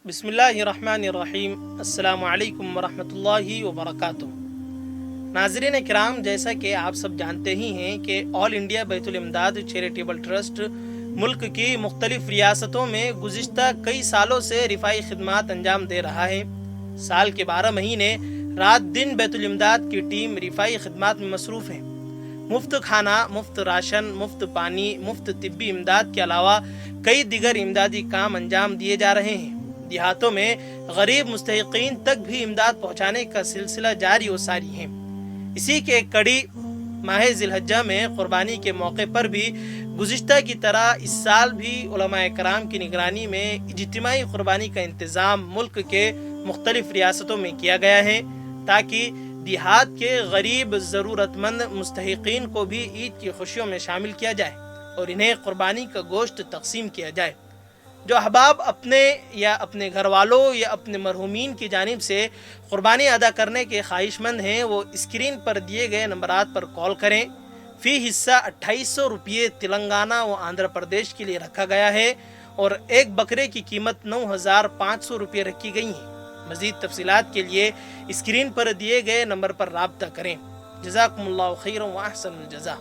بسم اللہ الرحمن الرحیم۔ السلام علیکم ورحمۃ اللہ وبرکاتہ۔ ناظرین کرام، جیسا کہ آپ سب جانتے ہی ہیں کہ آل انڈیا بیت الامداد چیریٹیبل ٹرسٹ ملک کی مختلف ریاستوں میں گزشتہ کئی سالوں سے رفائی خدمات انجام دے رہا ہے۔ سال کے 12 مہینے رات دن بیت الامداد کی ٹیم رفائی خدمات میں مصروف ہے۔ مفت کھانا، مفت راشن، مفت پانی، مفت طبی امداد کے علاوہ کئی دیگر امدادی کام انجام دیے جا رہے ہیں۔ دیہاتوں میں غریب مستحقین تک بھی امداد پہنچانے کا سلسلہ جاری و ساری ہے۔ اسی کے ایک کڑی ماہ ذی الحجہ میں قربانی کے موقع پر بھی گزشتہ کی طرح اس سال بھی علماء کرام کی نگرانی میں اجتماعی قربانی کا انتظام ملک کے مختلف ریاستوں میں کیا گیا ہے، تاکہ دیہات کے غریب ضرورت مند مستحقین کو بھی عید کی خوشیوں میں شامل کیا جائے اور انہیں قربانی کا گوشت تقسیم کیا جائے۔ جو احباب اپنے یا اپنے گھر والوں یا اپنے مرحومین کی جانب سے قربانی ادا کرنے کے خواہش مند ہیں، وہ اسکرین پر دیے گئے نمبرات پر کال کریں۔ فی حصہ 2800 روپے تلنگانہ و آندھرا پردیش کے لیے رکھا گیا ہے اور ایک بکرے کی قیمت 9500 روپے رکھی گئی ہیں۔ مزید تفصیلات کے لیے اسکرین پر دیے گئے نمبر پر رابطہ کریں۔ جزاکم اللہ خیرا و احسن الجزا۔